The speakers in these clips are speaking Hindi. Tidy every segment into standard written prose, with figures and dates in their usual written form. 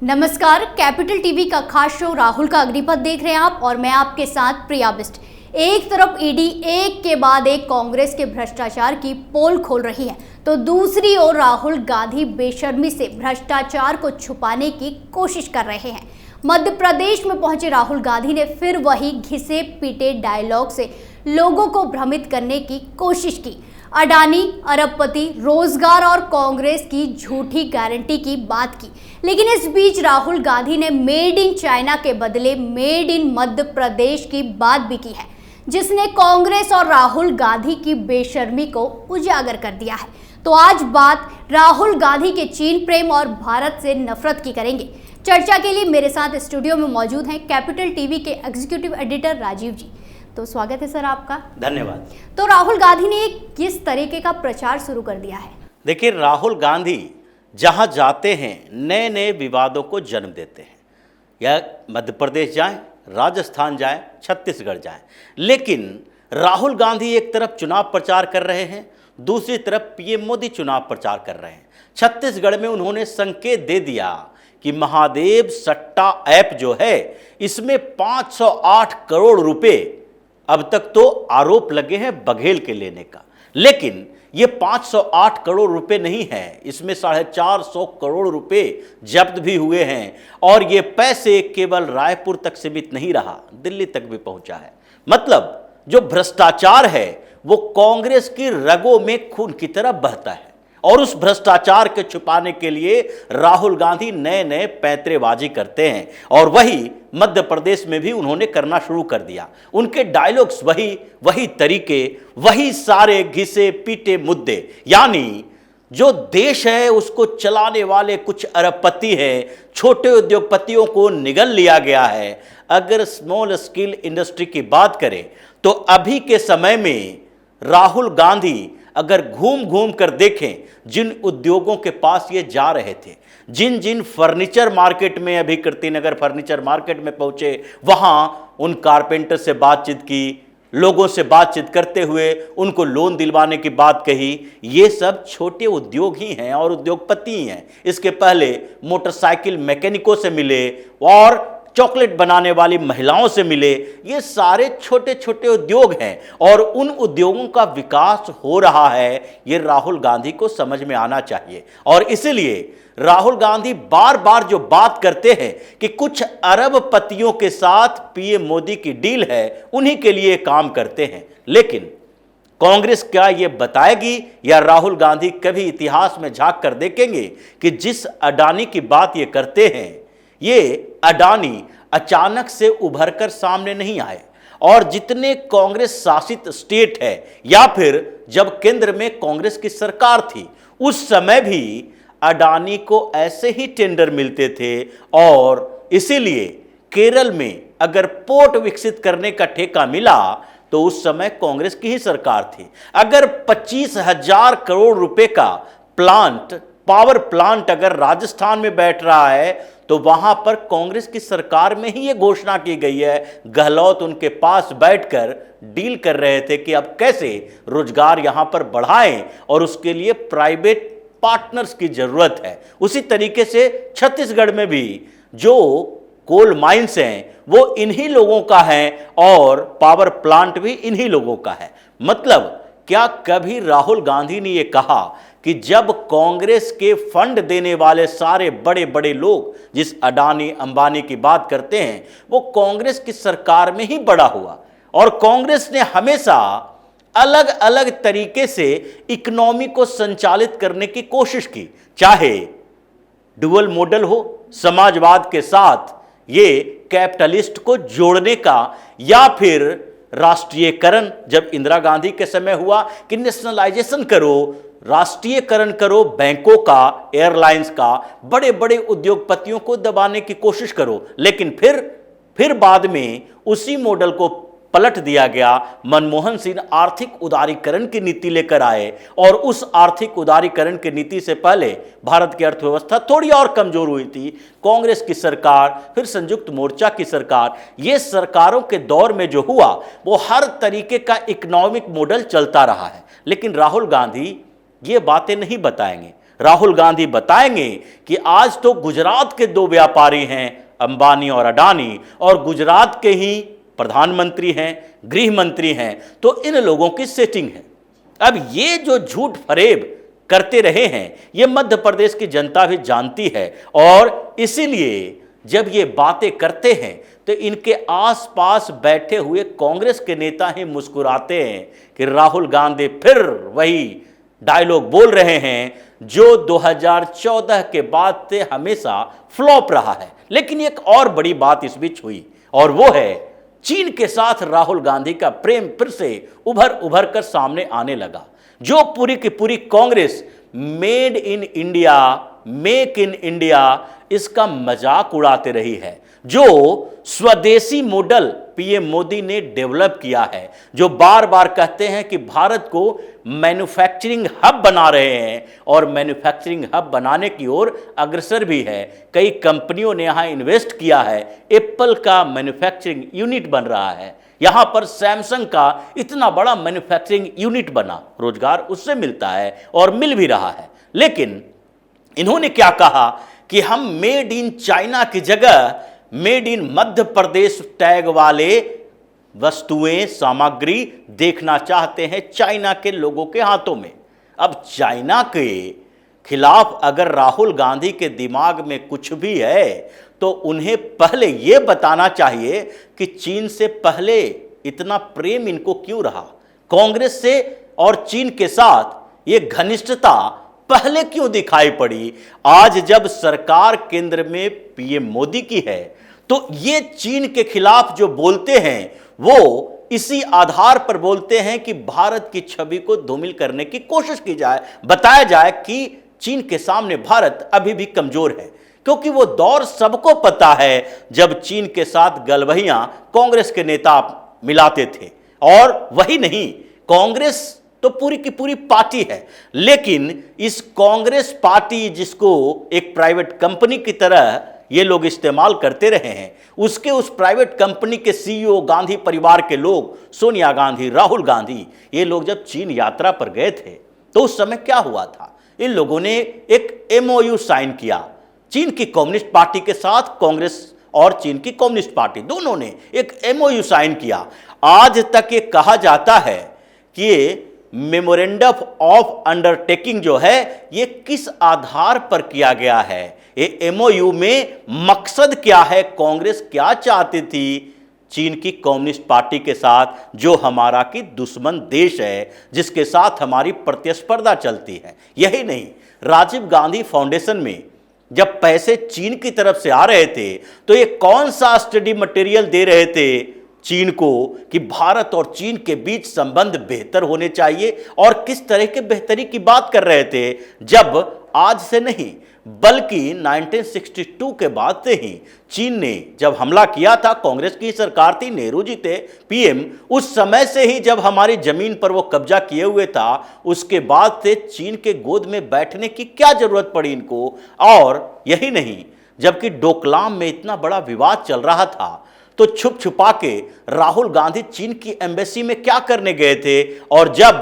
नमस्कार, कैपिटल टीवी का खास शो राहुल का अग्निपथ देख रहे हैं आप और मैं आपके साथ प्रिया बिष्ट। एक तरफ ईडी एक के बाद एक कांग्रेस के भ्रष्टाचार की पोल खोल रही है, तो दूसरी ओर राहुल गांधी बेशर्मी से भ्रष्टाचार को छुपाने की कोशिश कर रहे हैं। मध्य प्रदेश में पहुंचे राहुल गांधी ने फिर वही घिसे पीटे डायलॉग से लोगों को भ्रमित करने की कोशिश की। अडानी, अरबपति, रोजगार और कांग्रेस की झूठी गारंटी की बात की, लेकिन इस बीच राहुल गांधी ने मेड इन चाइना के बदले मेड इन मध्य प्रदेश की बात भी की है, जिसने कांग्रेस और राहुल गांधी की बेशर्मी को उजागर कर दिया है। तो आज बात राहुल गांधी के चीन प्रेम और भारत से नफरत की करेंगे। चर्चा के लिए मेरे साथ स्टूडियो में मौजूद हैं कैपिटल टीवी के एग्जीक्यूटिव एडिटर राजीव जी। तो स्वागत है सर आपका। धन्यवाद। तो राहुल गांधी ने किस तरीके का प्रचार शुरू कर दिया है? देखिए, राहुल गांधी जहां जाते हैं नए नए विवादों को जन्म देते हैं। या मध्य प्रदेश जाएं, राजस्थान जाएं, छत्तीसगढ़ जाएं, लेकिन राहुल गांधी एक तरफ चुनाव प्रचार कर रहे हैं, दूसरी तरफ पीएम मोदी चुनाव प्रचार कर रहे हैं। छत्तीसगढ़ में उन्होंने संकेत दे दिया कि महादेव सट्टा ऐप जो है इसमें 508 करोड़ रुपए अब तक तो आरोप लगे हैं बघेल के लेने का, लेकिन ये 508 करोड़ रुपए नहीं है, इसमें 450 करोड़ रुपए जब्त भी हुए हैं। और ये पैसे केवल रायपुर तक सीमित नहीं रहा, दिल्ली तक भी पहुंचा है। मतलब जो भ्रष्टाचार है वो कांग्रेस की रगों में खून की तरह बहता है, और उस भ्रष्टाचार के छुपाने के लिए राहुल गांधी नए नए पैंतरेबाजी करते हैं, और वही मध्य प्रदेश में भी उन्होंने करना शुरू कर दिया। उनके डायलॉग्स वही तरीके, वही सारे घिसे पीटे मुद्दे। यानी जो देश है उसको चलाने वाले कुछ अरबपति हैं, छोटे उद्योगपतियों को निगल लिया गया है। अगर स्मॉल स्केल इंडस्ट्री की बात करें तो अभी के समय में राहुल गांधी अगर घूम घूम कर देखें जिन उद्योगों के पास ये जा रहे थे, जिन जिन फर्नीचर मार्केट में, अभी कीर्तिनगर फर्नीचर मार्केट में पहुंचे, वहां उन कारपेंटर से बातचीत की, लोगों से बातचीत करते हुए उनको लोन दिलवाने की बात कही। ये सब छोटे उद्योग ही हैं और उद्योगपति ही हैं। इसके पहले मोटरसाइकिल मैकेनिकों से मिले और चॉकलेट बनाने वाली महिलाओं से मिले। ये सारे छोटे छोटे उद्योग हैं और उन उद्योगों का विकास हो रहा है, ये राहुल गांधी को समझ में आना चाहिए। और इसलिए राहुल गांधी बार बार जो बात करते हैं कि कुछ अरबपतियों के साथ पीएम मोदी की डील है, उन्हीं के लिए काम करते हैं। लेकिन कांग्रेस क्या ये बताएगी, या राहुल गांधी कभी इतिहास में झांक कर देखेंगे कि जिस अडानी की बात ये करते हैं, ये अडानी अचानक से उभर कर सामने नहीं आए। और जितने कांग्रेस शासित स्टेट है, या फिर जब केंद्र में कांग्रेस की सरकार थी, उस समय भी अडानी को ऐसे ही टेंडर मिलते थे। और इसीलिए केरल में अगर पोर्ट विकसित करने का ठेका मिला तो उस समय कांग्रेस की ही सरकार थी। अगर 25,000 करोड़ रुपए का पावर प्लांट अगर राजस्थान में बैठ रहा है तो वहां पर कांग्रेस की सरकार में ही यह घोषणा की गई है। गहलोत उनके पास बैठकर डील कर रहे थे कि अब कैसे रोजगार यहां पर बढ़ाएं, और उसके लिए प्राइवेट पार्टनर्स की जरूरत है। उसी तरीके से छत्तीसगढ़ में भी जो कोल माइंस हैं वो इन्हीं लोगों का है, और पावर प्लांट भी इन्हीं लोगों का है। मतलब क्या कभी राहुल गांधी ने यह कहा कि जब कांग्रेस के फंड देने वाले सारे बड़े बड़े लोग, जिस अडानी अंबानी की बात करते हैं, वो कांग्रेस की सरकार में ही बड़ा हुआ, और कांग्रेस ने हमेशा अलग अलग तरीके से इकोनॉमी को संचालित करने की कोशिश की, चाहे डुअल मॉडल हो, समाजवाद के साथ ये कैपिटलिस्ट को जोड़ने का, या फिर राष्ट्रीयकरण, जब इंदिरा गांधी के समय हुआ कि नेशनलाइजेशन करो, राष्ट्रीयकरण करो बैंकों का, एयरलाइंस का, बड़े बड़े उद्योगपतियों को दबाने की कोशिश करो। लेकिन फिर बाद में उसी मॉडल को पलट दिया गया। मनमोहन सिंह आर्थिक उदारीकरण की नीति लेकर आए, और उस आर्थिक उदारीकरण की नीति से पहले भारत की अर्थव्यवस्था थोड़ी और कमजोर हुई थी। कांग्रेस की सरकार, फिर संयुक्त मोर्चा की सरकार, ये सरकारों के दौर में जो हुआ वो हर तरीके का इकोनॉमिक मॉडल चलता रहा है। लेकिन राहुल गांधी ये बातें नहीं बताएंगे। राहुल गांधी बताएंगे कि आज तो गुजरात के दो व्यापारी हैं, अंबानी और अडानी, और गुजरात के ही प्रधानमंत्री हैं, गृह मंत्री हैं, तो इन लोगों की सेटिंग है। अब ये जो झूठ फरेब करते रहे हैं, ये मध्य प्रदेश की जनता भी जानती है, और इसीलिए जब ये बातें करते हैं तो इनके आसपास बैठे हुए कांग्रेस के नेता ही मुस्कुराते हैं कि राहुल गांधी फिर वही डायलॉग बोल रहे हैं जो 2014 के बाद से हमेशा फ्लॉप रहा है। लेकिन एक और बड़ी बात इस बीच हुई, और वो है चीन के साथ राहुल गांधी का प्रेम फिर से उभर कर सामने आने लगा। जो पूरी की पूरी Congress made in India, make in India, इसका मजाक उड़ाते रही है, जो स्वदेशी मॉडल पीएम मोदी ने डेवलप किया है, जो बार बार कहते हैं कि भारत को मैन्युफैक्चरिंग हब बना रहे हैं और मैन्युफैक्चरिंग हब बनाने की ओर अग्रसर भी है। कई कंपनियों ने यहां इन्वेस्ट किया है, एप्पल का मैन्युफैक्चरिंग यूनिट बन रहा है, यहां पर सैमसंग का इतना बड़ा मैन्युफैक्चरिंग यूनिट बना, रोजगार उससे मिलता है और मिल भी रहा है। लेकिन इन्होंने क्या कहा कि हम मेड इन चाइना की जगह made in Madhya Pradesh tag वाले वस्तुएं, सामग्री देखना चाहते हैं चाइना के लोगों के हाथों में। अब चाइना के खिलाफ अगर राहुल गांधी के दिमाग में कुछ भी है तो उन्हें पहले यह बताना चाहिए कि चीन से पहले इतना प्रेम इनको क्यों रहा, कांग्रेस से और चीन के साथ ये घनिष्ठता पहले क्यों दिखाई पड़ी। आज जब सरकार केंद्र में पीएम मोदी की है तो ये चीन के खिलाफ जो बोलते हैं वो इसी आधार पर बोलते हैं कि भारत की छवि को धूमिल करने की कोशिश की जाए, बताया जाए कि चीन के सामने भारत अभी भी कमजोर है। क्योंकि वो दौर सबको पता है जब चीन के साथ गलवहियां कांग्रेस के नेता मिलाते थे, और वही नहीं, कांग्रेस तो पूरी की पूरी पार्टी है, लेकिन इस कांग्रेस पार्टी जिसको एक प्राइवेट कंपनी की तरह ये लोग इस्तेमाल करते रहे हैं, उसके उस प्राइवेट कंपनी के सीईओ, गांधी परिवार के लोग, सोनिया गांधी, राहुल गांधी, ये लोग जब चीन यात्रा पर गए थे तो उस समय क्या हुआ था, इन लोगों ने एक एमओयू साइन किया चीन की कम्युनिस्ट पार्टी के साथ। कांग्रेस और चीन की कम्युनिस्ट पार्टी दोनों ने एक एमओयू साइन किया। आज तक ये कहा जाता है कि ये मेमोरेंडम ऑफ अंडरटेकिंग जो है ये किस आधार पर किया गया है, ये एमओयू में मकसद क्या है, कांग्रेस क्या चाहती थी चीन की कम्युनिस्ट पार्टी के साथ, जो हमारा की दुश्मन देश है, जिसके साथ हमारी प्रतिस्पर्धा चलती है। यही नहीं, राजीव गांधी फाउंडेशन में जब पैसे चीन की तरफ से आ रहे थे तो ये कौन सा स्टडी मटेरियल दे रहे थे चीन को कि भारत और चीन के बीच संबंध बेहतर होने चाहिए, और किस तरह के बेहतरी की बात कर रहे थे, जब आज से नहीं बल्कि 1962 के बाद से ही चीन ने जब हमला किया था, कांग्रेस की सरकार थी, नेहरू जी थे पीएम, उस समय से ही जब हमारी जमीन पर वो कब्जा किए हुए था, उसके बाद से चीन के गोद में बैठने की क्या जरूरत पड़ी इनको। और यही नहीं, जबकि डोकलाम में इतना बड़ा विवाद चल रहा था तो छुप छुपा के राहुल गांधी चीन की एम्बेसी में क्या करने गए थे, और जब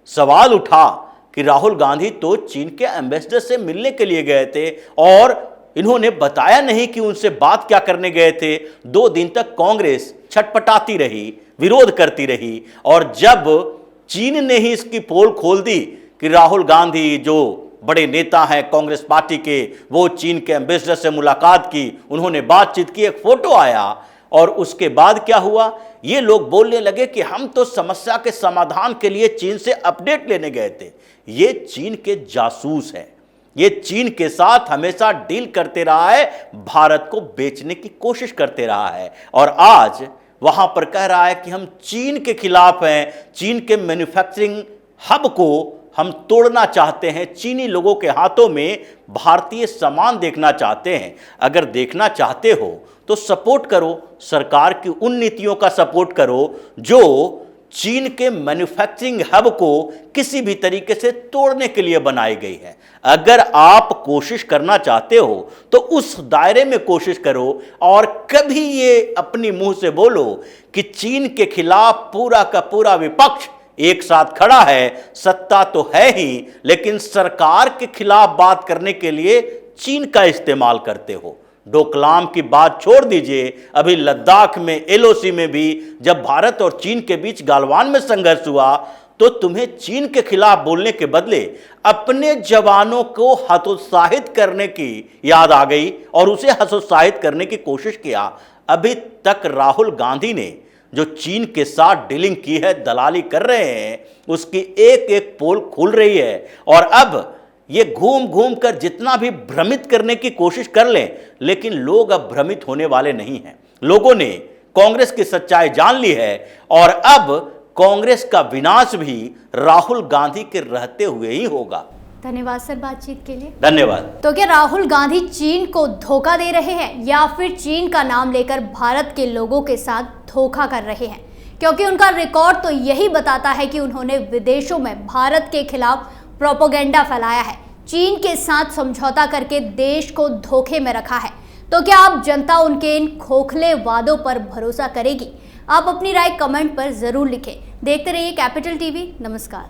सवाल उठा कि राहुल गांधी तो चीन के एम्बेसडर से मिलने के लिए गए थे और इन्होंने बताया नहीं कि उनसे बात क्या करने गए थे, 2 दिन तक कांग्रेस छटपटाती रही, विरोध करती रही, और जब चीन ने ही इसकी पोल खोल दी कि राहुल गांधी जो बड़े नेता हैं कांग्रेस पार्टी के, वो चीन के एम्बेसडर से मुलाकात की, उन्होंने बातचीत की, एक फोटो आया, और उसके बाद क्या हुआ, ये लोग बोलने लगे कि हम तो समस्या के समाधान के लिए चीन से अपडेट लेने गए थे। ये चीन के जासूस हैं, ये चीन के साथ हमेशा डील करते रहा है, भारत को बेचने की कोशिश करते रहा है, और आज वहां पर कह रहा है कि हम चीन के खिलाफ हैं, चीन के मैन्युफैक्चरिंग हब को हम तोड़ना चाहते हैं, चीनी लोगों के हाथों में भारतीय सामान देखना चाहते हैं। अगर देखना चाहते हो तो सपोर्ट करो, सरकार की उन नीतियों का सपोर्ट करो जो चीन के मैन्युफैक्चरिंग हब को किसी भी तरीके से तोड़ने के लिए बनाई गई है। अगर आप कोशिश करना चाहते हो तो उस दायरे में कोशिश करो, और कभी ये अपनी मुंह से बोलो कि चीन के खिलाफ पूरा का पूरा विपक्ष एक साथ खड़ा है, सत्ता तो है ही, लेकिन सरकार के खिलाफ बात करने के लिए चीन का इस्तेमाल करते हो। डोकलाम की बात छोड़ दीजिए, अभी लद्दाख में एलओसी में भी जब भारत और चीन के बीच गालवान में संघर्ष हुआ तो तुम्हें चीन के खिलाफ बोलने के बदले अपने जवानों को हतोत्साहित करने की याद आ गई और उसे हतोत्साहित करने की कोशिश किया। अभी तक राहुल गांधी ने जो चीन के साथ डीलिंग की है, दलाली कर रहे हैं, उसकी एक एक पोल खुल रही है। और अब ये घूम घूम कर जितना भी भ्रमित करने की कोशिश कर लें, लेकिन लोग अब भ्रमित होने वाले नहीं हैं। लोगों ने कांग्रेस की सच्चाई जान ली है और अब कांग्रेस का विनाश भी राहुल गांधी के रहते हुए ही होगा। धन्यवाद सर बातचीत के लिए। धन्यवाद। तो क्या राहुल गांधी चीन को धोखा दे रहे हैं या फिर चीन का नाम लेकर भारत के लोगों के साथ धोखा कर रहे हैं? क्योंकि उनका रिकॉर्ड तो यही बताता है कि उन्होंने विदेशों में भारत के खिलाफ प्रोपेगेंडा फैलाया है, चीन के साथ समझौता करके देश को धोखे में रखा है। तो क्या अब जनता उनके इन खोखले वादों पर भरोसा करेगी? आप अपनी राय कमेंट पर जरूर लिखें। देखते रहिए कैपिटल टीवी। नमस्कार।